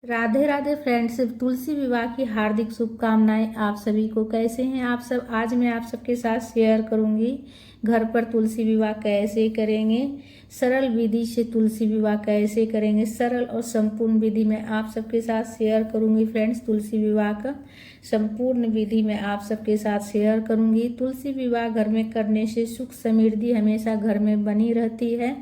Radhe Radhe friends, तुलसी विवाह की हार्दिक शुभकामनाएं आप सभी को। कैसे हैं आप सब? आज मैं आप सबके साथ शेयर करूंगी घर पर तुलसी विवाह कैसे करेंगे, सरल विधि से तुलसी विवाह कैसे करेंगे। सरल और संपूर्ण विधि मैं आप सबके साथ शेयर करूंगी फ्रेंड्स। तुलसी विवाह का संपूर्ण विधि मैं आप सबके साथ शेयर करूंगी। तुलसी विवाह घर में करने से सुख समृद्धि हमेशा घर में बनी रहती है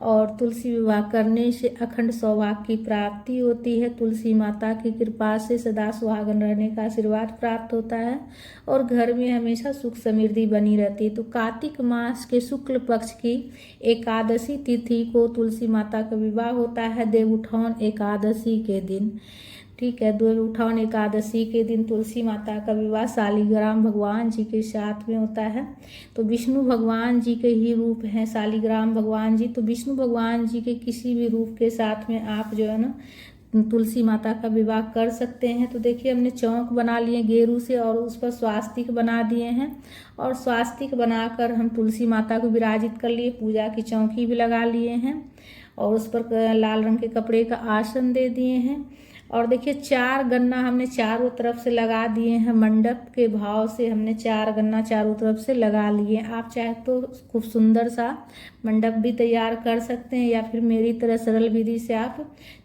और तुलसी विवाह करने से अखंड सौभाग्य की प्राप्ति होती है। तुलसी माता की कृपा से सदा सुहागन रहने का आशीर्वाद प्राप्त होता है और घर में हमेशा सुख समृद्धि बनी रहती है। तो कार्तिक मास के शुक्ल पक्ष की एकादशी तिथि को तुलसी माता का विवाह होता है, देवउठान एकादशी के दिन। ठीक है, देवउठान एकादशी के दिन तुलसी माता का विवाह शालिग्राम भगवान जी के साथ में होता है। तो विष्णु भगवान जी के ही रूप हैं शालिग्राम भगवान जी। तो विष्णु भगवान जी के किसी भी रूप के साथ में आप जो है ना तुलसी माता का विवाह कर सकते हैं। तो देखिए, हमने चौक बना लिए गेरू से और उस पर स्वास्तिक बना दिए हैं और स्वास्तिक बनाकर हम तुलसी माता को विराजित कर लिए। पूजा की चौकी भी लगा लिए हैं और उस पर लाल रंग के कपड़े का आसन दे दिए हैं। और देखिए, 4 गन्ना हमने चारों तरफ से लगा दिए हैं। मंडप के भाव से हमने 4 गन्ना चारों तरफ से लगा लिए। आप चाहे तो खूब सुंदर सा मंडप भी तैयार कर सकते हैं या फिर मेरी तरह सरल विधि से आप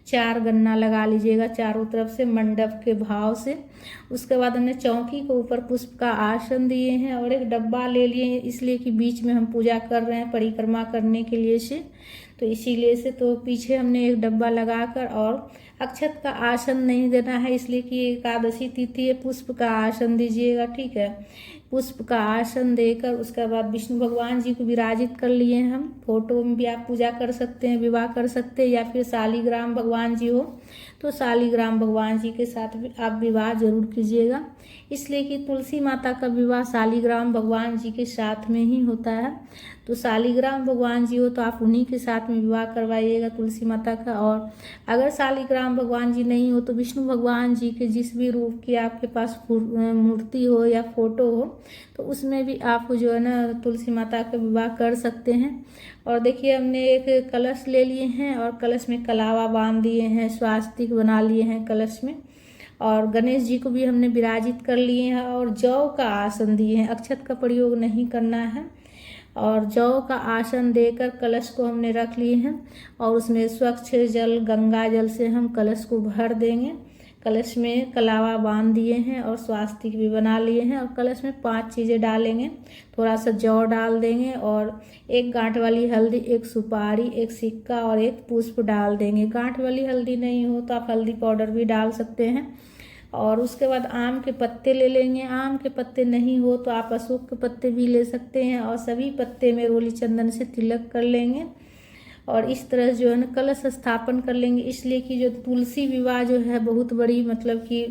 4 गन्ना लगा लीजिएगा चारों तरफ से मंडप के भाव से। उसके बाद हमने चौकी को ऊपर पुष्प का आसन दिए हैं और एक डब्बा ले लिए हैं, इसलिए कि बीच में हम पूजा कर रहे हैं परिक्रमा करने के लिए से, तो इसीलिए से तो पीछे हमने एक डब्बा लगाकर और अक्षत का आसन नहीं देना है, इसलिए कि एकादशी तिथि है। पुष्प का आसन दीजिएगा, ठीक है। पुष्प का आसन देकर उसके बाद विष्णु भगवान जी को विराजित कर लिए हैं हम। फोटो में भी आप पूजा कर सकते हैं, विवाह कर सकते हैं, या फिर शालिग्राम भगवान जी हो तो शालिग्राम भगवान जी के साथ भी आप विवाह जरूर कीजिएगा, इसलिए कि तुलसी माता का विवाह शालिग्राम भगवान जी के साथ में ही होता है। तो शालिग्राम भगवान जी हो तो आप उन्हीं के साथ में विवाह करवाइएगा तुलसी माता का। और अगर शालिग्राम भगवान जी नहीं हो तो विष्णु भगवान जी के जिस भी रूप की आपके पास मूर्ति हो या फोटो हो तो उसमें भी आप जो है ना तुलसी माता का विवाह कर सकते हैं। और देखिए, हमने एक कलश ले लिए हैं और कलश में कलावा बांध दिए हैं, स्वास्तिक बना लिए हैं कलश में, और गणेश जी को भी हमने विराजित कर लिए हैं और जौ का आसन दिए हैं। अक्षत का प्रयोग नहीं करना है और जौ का आसन देकर कलश को हमने रख लिए हैं और उसमें स्वच्छ जल गंगा जल से हम कलश को भर देंगे। कलश में कलावा बांध दिए हैं और स्वास्तिक भी बना लिए हैं और कलश में 5 चीज़ें डालेंगे। थोड़ा सा जौ डाल देंगे और एक गांठ वाली हल्दी, एक सुपारी, एक सिक्का और एक पुष्प डाल देंगे। गांठ वाली हल्दी नहीं हो तो आप हल्दी पाउडर भी डाल सकते हैं। और उसके बाद आम के पत्ते ले लेंगे। आम के पत्ते नहीं हो तो आप अशोक के पत्ते भी ले सकते हैं और सभी पत्ते में रोली चंदन से तिलक कर लेंगे और इस तरह जो है ना कलश स्थापन कर लेंगे। इसलिए कि जो तुलसी विवाह जो है बहुत बड़ी मतलब कि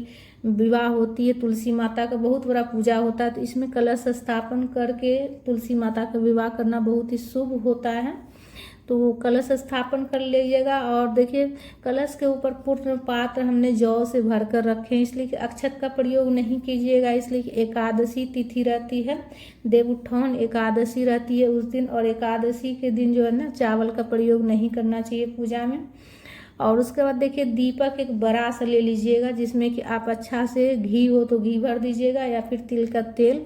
विवाह होती है, तुलसी माता का बहुत बड़ा पूजा होता है, तो इसमें कलश स्थापन करके तुलसी माता का विवाह करना बहुत ही शुभ होता है। तो वो कलश स्थापन कर लीजिएगा। और देखिए, कलश के ऊपर पूर्ण पात्र हमने जौ से भर कर रखे हैं, इसलिए कि अक्षत का प्रयोग नहीं कीजिएगा, इसलिए कि एकादशी तिथि रहती है, देवउठान एकादशी रहती है उस दिन, और एकादशी के दिन जो है ना चावल का प्रयोग नहीं करना चाहिए पूजा में। और उसके बाद देखिए, दीपक एक बड़ा सा ले लीजिएगा जिसमें कि आप अच्छा से घी हो तो घी भर दीजिएगा या फिर तिल का तेल,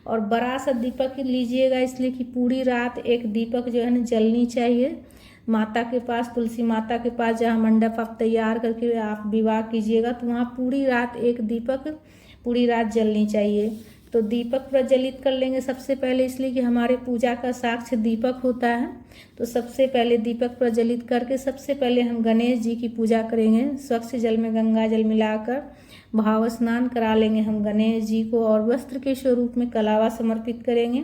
और बड़ा सा दीपक लीजिएगा, इसलिए कि पूरी रात एक दीपक जो है ना जलनी चाहिए माता के पास, तुलसी माता के पास जहाँ मंडप आप तैयार करके आप विवाह कीजिएगा तो वहाँ पूरी रात एक दीपक पूरी रात जलनी चाहिए। तो दीपक प्रज्वलित कर लेंगे सबसे पहले, इसलिए कि हमारे पूजा का साक्ष्य दीपक होता है। तो सबसे पहले दीपक प्रज्वलित करके सबसे पहले हम गणेश जी की पूजा करेंगे। स्वच्छ जल में गंगा जल मिलाकर भाव स्नान करा लेंगे हम गणेश जी को और वस्त्र के स्वरूप में कलावा समर्पित करेंगे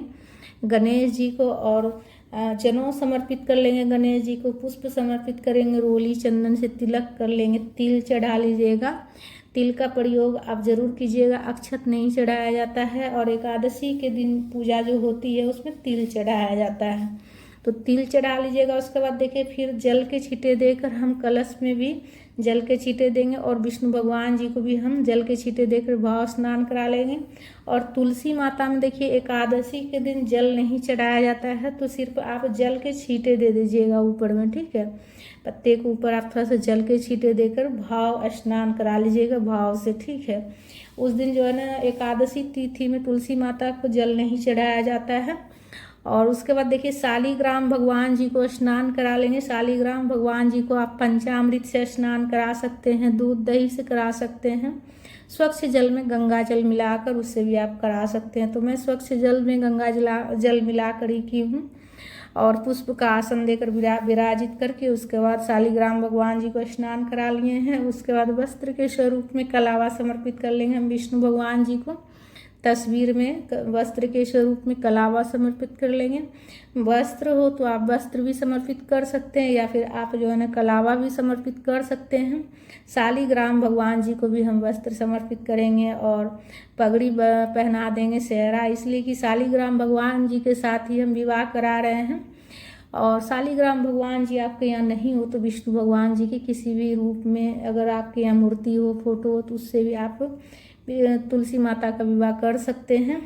गणेश जी को और जनेऊ समर्पित कर लेंगे गणेश जी को, पुष्प समर्पित करेंगे, रोली चंदन से तिलक कर लेंगे, तिल चढ़ा लीजिएगा। तिल का प्रयोग आप जरूर कीजिएगा, अक्षत नहीं चढ़ाया जाता है और एकादशी के दिन पूजा जो होती है उसमें तिल चढ़ाया जाता है, तो तिल चढ़ा लीजिएगा। उसके बाद देखिए, फिर जल के छींटे देकर हम कलश में भी जल के छींटे देंगे और विष्णु भगवान जी को भी हम जल के छींटे देकर भाव स्नान करा लेंगे। और तुलसी माता में देखिए एकादशी के दिन जल नहीं चढ़ाया जाता है, तो सिर्फ आप जल के छींटे दे दीजिएगा ऊपर में, ठीक है। पत्ते के ऊपर आप थोड़ा सा जल के छींटे देकर भाव स्नान करा लीजिएगा भाव से, ठीक है। उस दिन जो है ना एकादशी तिथि में तुलसी माता को जल नहीं चढ़ाया जाता है। और उसके बाद देखिए शालिग्राम भगवान जी को स्नान करा लेंगे। शालिग्राम भगवान जी को आप पंचामृत से स्नान करा सकते हैं, दूध दही से करा सकते हैं, स्वच्छ जल में गंगा जल मिलाकर उससे भी आप करा सकते हैं। तो मैं स्वच्छ जल में गंगा जल मिलाकर ही की हूँ और पुष्प का आसन देकर विराजित करके उसके बाद शालिग्राम भगवान जी को स्नान करा लिए हैं। उसके बाद वस्त्र के स्वरूप में कलावा समर्पित कर लेंगे हम विष्णु भगवान जी को। तस्वीर में वस्त्र के स्वरूप में कलावा समर्पित कर लेंगे। वस्त्र हो तो आप वस्त्र भी समर्पित कर सकते हैं या फिर आप जो है ना कलावा भी समर्पित कर सकते हैं। शालिग्राम भगवान जी को भी हम वस्त्र समर्पित करेंगे और पगड़ी पहना देंगे, सेहरा, इसलिए कि शालिग्राम भगवान जी के साथ ही हम विवाह करा रहे हैं। और शालिग्राम भगवान जी आपके यहाँ नहीं हो तो विष्णु भगवान जी के किसी भी रूप में अगर आपके यहाँ मूर्ति हो, फोटो हो, तो उससे भी आप तुलसी माता का विवाह कर सकते हैं।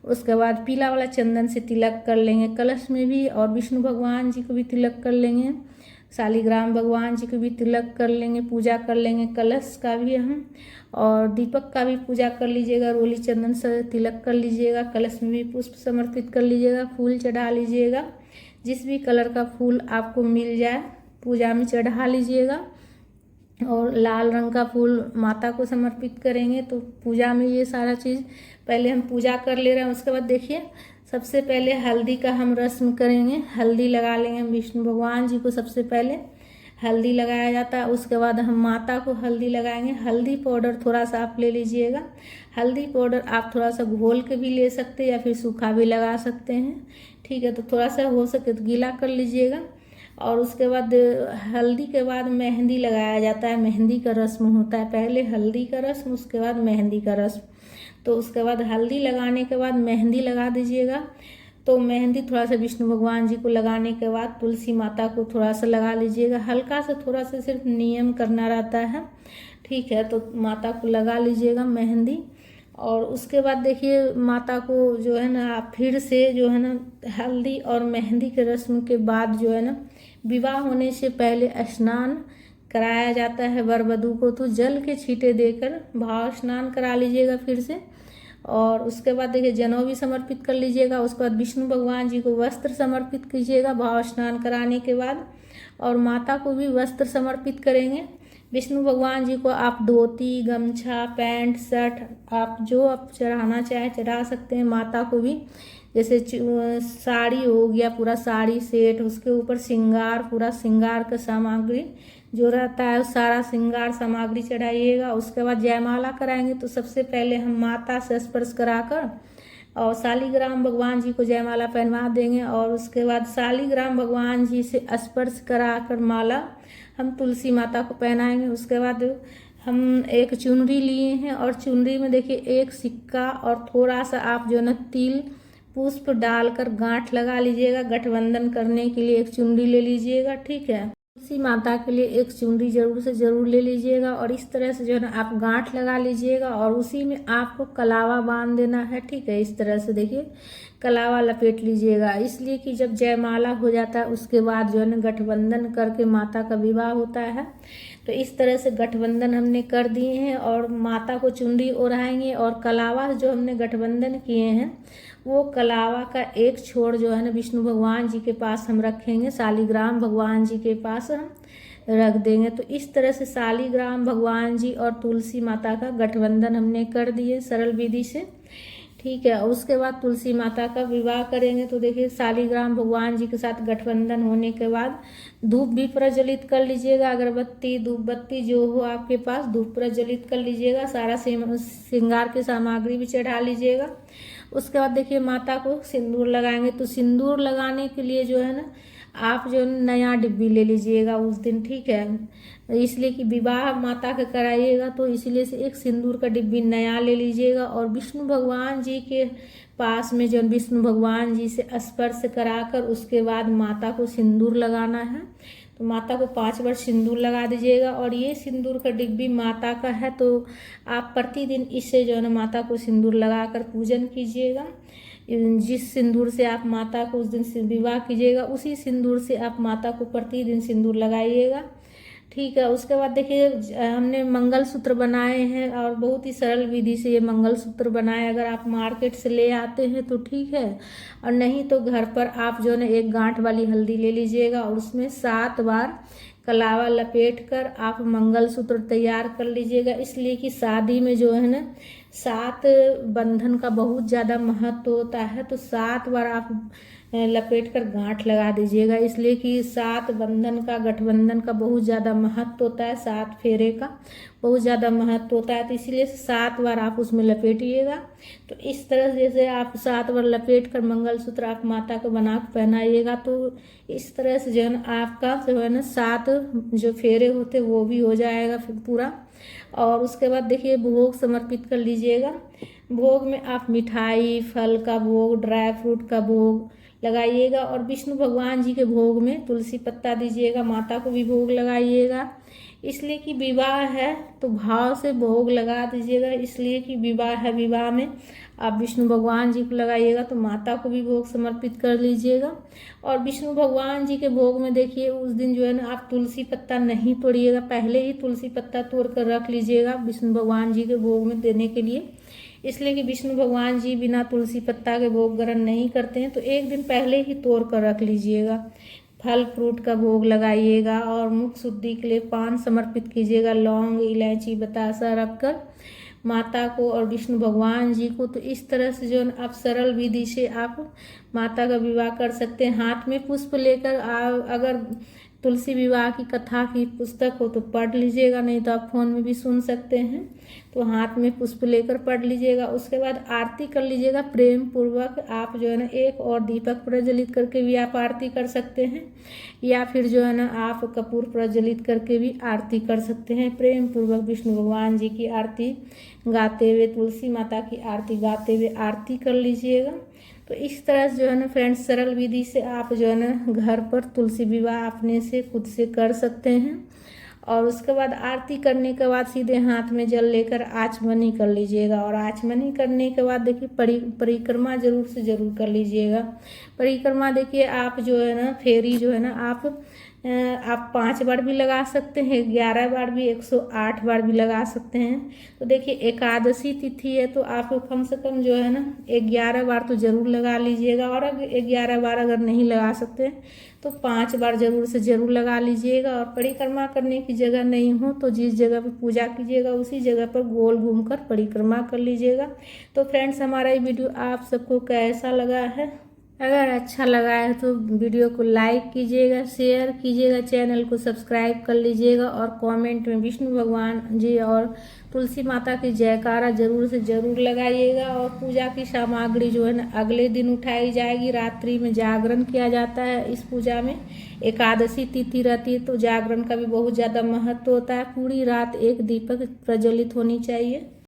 उसके बाद पीला वाला चंदन से तिलक कर लेंगे कलश में भी, और विष्णु भगवान जी को भी तिलक कर लेंगे, शालिग्राम भगवान जी को भी तिलक कर लेंगे, पूजा कर लेंगे कलश का भी हम, और दीपक का भी पूजा कर लीजिएगा, रोली चंदन से तिलक कर लीजिएगा, कलश में भी पुष्प समर्पित कर लीजिएगा, फूल चढ़ा लीजिएगा, जिस भी कलर का फूल आपको मिल जाए पूजा में चढ़ा लीजिएगा। और लाल रंग का फूल माता को समर्पित करेंगे। तो पूजा में ये सारा चीज़ पहले हम पूजा कर ले रहे हैं। उसके बाद देखिए सबसे पहले हल्दी का हम रस्म करेंगे, हल्दी लगा लेंगे हम विष्णु भगवान जी को। सबसे पहले हल्दी लगाया जाता है, उसके बाद हम माता को हल्दी लगाएंगे। हल्दी पाउडर थोड़ा सा आप ले लीजिएगा। हल्दी पाउडर आप थोड़ा सा घोल के भी ले सकते हैं या फिर सूखा भी लगा सकते हैं, ठीक है। तो थोड़ा सा हो सके तो गीला कर लीजिएगा। और उसके बाद हल्दी के बाद मेहंदी लगाया जाता है, मेहंदी का रस्म होता है। पहले हल्दी का रस्म, उसके बाद मेहंदी का रस्म। तो उसके बाद हल्दी लगाने के बाद मेहंदी लगा दीजिएगा। तो मेहंदी थोड़ा सा विष्णु भगवान जी को लगाने के बाद तुलसी माता को थोड़ा सा लगा लीजिएगा, हल्का सा, थोड़ा सा सिर्फ नियम करना रहता है, ठीक है। तो माता को लगा लीजिएगा मेहंदी। और उसके बाद देखिए माता को जो है ना आप फिर से जो है ना हल्दी और मेहंदी के रस्म के बाद जो है ना विवाह होने से पहले स्नान कराया जाता है वर वधू को। तो जल के छींटे देकर भाव स्नान करा लीजिएगा फिर से। और उसके बाद देखिए जनेऊ भी समर्पित कर लीजिएगा। उसके बाद विष्णु भगवान जी को वस्त्र समर्पित कीजिएगा भाव स्नान कराने के बाद, और माता को भी वस्त्र समर्पित करेंगे। विष्णु भगवान जी को आप धोती, गमछा, पैंट, शर्ट आप जो आप चढ़ाना चाहे चढ़ा सकते हैं। माता को भी जैसे साड़ी हो गया, पूरा साड़ी सेट, उसके ऊपर श्रृंगार, पूरा श्रृंगार का सामग्री जो रहता है सारा श्रृंगार सामग्री चढ़ाइएगा। उसके बाद जयमाला कराएंगे। तो सबसे पहले हम माता से स्पर्श कराकर और शालिग्राम भगवान जी को जयमाला पहनवा देंगे। और उसके बाद शालिग्राम भगवान जी से स्पर्श कराकर माला हम तुलसी माता को पहनाएंगे। उसके बाद हम एक चुनरी लिए हैं और चुनरी में देखिए एक सिक्का और थोड़ा सा आप जो ना तिल पुष्प डालकर गांठ लगा लीजिएगा। गठबंधन करने के लिए एक चुनरी ले लीजिएगा, ठीक है। तुलसी माता के लिए एक चुनरी जरूर से जरूर ले लीजिएगा। और इस तरह से जो है ना आप गांठ लगा लीजिएगा और उसी में आपको कलावा बांध देना है, ठीक है। इस तरह से देखिए कलावा लपेट लीजिएगा, इसलिए कि जब जयमाला हो जाता है उसके बाद जो है ना गठबंधन करके माता का विवाह होता है। तो इस तरह से गठबंधन हमने कर दिए हैं और माता को चुनरी ओढ़ाएंगे। और कलावा जो हमने गठबंधन किए हैं वो कलावा का एक छोर जो है ना विष्णु भगवान जी के पास हम रखेंगे, शालिग्राम भगवान जी के पास हम रख देंगे। तो इस तरह से शालिग्राम भगवान जी और तुलसी माता का गठबंधन हमने कर दिए सरल विधि से, ठीक है। उसके बाद तुलसी माता का विवाह करेंगे। तो देखिए शालिग्राम भगवान जी के साथ गठबंधन होने के बाद धूप भी प्रज्वलित कर लीजिएगा। अगरबत्ती, धूप बत्ती जो हो आपके पास धूप प्रज्वलित कर लीजिएगा। सारा श्रृंगार की सामग्री भी चढ़ा लीजिएगा। उसके बाद देखिए माता को सिंदूर लगाएंगे। तो सिंदूर लगाने के लिए जो है ना आप जो नया डिब्बी ले लीजिएगा उस दिन, ठीक है। इसलिए कि विवाह माता का कराइएगा तो इसलिए से एक सिंदूर का डिब्बी नया ले लीजिएगा। और विष्णु भगवान जी के पास में जो विष्णु भगवान जी से स्पर्श कराकर उसके बाद माता को सिंदूर लगाना है। तो माता को 5 बार सिंदूर लगा दीजिएगा। और ये सिंदूर का डिब्बी माता का है, तो आप प्रतिदिन इससे जो है ना माता को सिंदूर लगाकर पूजन कीजिएगा। जिस सिंदूर से आप माता को उस दिन विवाह कीजिएगा, उसी सिंदूर से आप माता को प्रतिदिन सिंदूर लगाइएगा। ठीक है। उसके बाद देखिए हमने मंगलसूत्र बनाए हैं और बहुत ही सरल विधि से ये मंगलसूत्र बनाए। अगर आप मार्केट से ले आते हैं तो ठीक है, और नहीं तो घर पर आप जो है ना एक गांठ वाली हल्दी ले लीजिएगा और उसमें 7 बार कलावा लपेट कर आप मंगलसूत्र तैयार कर लीजिएगा। इसलिए कि शादी में जो है ना 7 बंधन का बहुत ज़्यादा महत्व होता है, तो 7 बार आप लपेट कर गांठ लगा दीजिएगा। इसलिए कि 7 बंधन का, गठबंधन का बहुत ज़्यादा महत्व होता है, 7 फेरे का बहुत ज़्यादा महत्व होता है, तो इसीलिए 7 बार आप उसमें लपेटिएगा। तो इस तरह से जैसे आप 7 बार लपेट कर मंगलसूत्र आप माता को बना कर पहनाइएगा, तो इस तरह से जो है ना आपका जो है ना 7 जो फेरे होते वो भी हो जाएगा फिर पूरा। और उसके बाद देखिए भोग समर्पित कर लीजिएगा। भोग में आप मिठाई, फल का भोग, ड्राई फ्रूट का भोग लगाइएगा। और विष्णु भगवान जी के भोग में तुलसी पत्ता दीजिएगा, माता को भी भोग लगाइएगा। इसलिए कि विवाह है तो भाव से भोग लगा दीजिएगा। इसलिए कि विवाह है, विवाह में आप विष्णु भगवान जी को लगाइएगा, तो माता को भी भोग समर्पित कर लीजिएगा। और विष्णु भगवान जी के भोग में देखिए उस दिन जो है ना आप तुलसी पत्ता नहीं तोड़िएगा, पहले ही तुलसी पत्ता तोड़ कर रख लीजिएगा विष्णु भगवान जी के भोग में देने के लिए। इसलिए कि विष्णु भगवान जी बिना तुलसी पत्ता के भोग ग्रहण नहीं करते हैं, तो एक दिन पहले ही तोड़ कर रख लीजिएगा। फल फ्रूट का भोग लगाइएगा और मुख शुद्धि के लिए पान समर्पित कीजिएगा, लौंग, इलायची, बतासा रखकर माता को और विष्णु भगवान जी को। तो इस तरह से जो आप सरल विधि से आप माता का विवाह कर सकते हैं। हाथ में पुष्प लेकर अगर तुलसी विवाह की कथा की पुस्तक हो तो पढ़ लीजिएगा, नहीं तो आप फोन में भी सुन सकते हैं। तो हाथ में पुष्प लेकर पढ़ लीजिएगा। उसके बाद आरती कर लीजिएगा प्रेम पूर्वक। आप जो है ना एक और दीपक प्रज्वलित करके भी आप आरती कर सकते हैं, या फिर जो है ना आप कपूर प्रज्वलित करके भी आरती कर सकते हैं। प्रेम पूर्वक विष्णु भगवान जी की आरती गाते हुए, तुलसी माता की आरती गाते हुए आरती कर लीजिएगा। तो इस तरह से जो है ना फ्रेंड्स सरल विधि से आप जो है ना घर पर तुलसी विवाह अपने से खुद से कर सकते हैं। और उसके बाद आरती करने के बाद सीधे हाथ में जल लेकर आचमनी कर लीजिएगा। और आचमनी करने के बाद देखिए परिक्रमा जरूर से जरूर कर लीजिएगा। परिक्रमा देखिए आप जो है ना फेरी जो है ना आप 5 बार भी लगा सकते हैं, 11 बार भी, 108 बार भी लगा सकते हैं। तो देखिए एकादशी तिथि है तो आप कम से कम जो है ना 11 बार तो ज़रूर लगा लीजिएगा। और अगर 11 बार अगर नहीं लगा सकते तो 5 बार ज़रूर से ज़रूर लगा लीजिएगा। और परिक्रमा करने की जगह नहीं हो तो जिस जगह पर पूजा कीजिएगा उसी जगह पर गोल घूमकर परिक्रमा कर लीजिएगा। तो फ्रेंड्स हमारा ये वीडियो आप सबको कैसा लगा है? अगर अच्छा लगा है तो वीडियो को लाइक कीजिएगा, शेयर कीजिएगा, चैनल को सब्सक्राइब कर लीजिएगा। और कमेंट में विष्णु भगवान जी और तुलसी माता की जयकारा जरूर से जरूर लगाइएगा। और पूजा की सामग्री जो है ना अगले दिन उठाई जाएगी। रात्रि में जागरण किया जाता है इस पूजा में। एकादशी तिथि रहती है तो जागरण का भी बहुत ज़्यादा महत्व होता है। पूरी रात एक दीपक प्रज्वलित होनी चाहिए।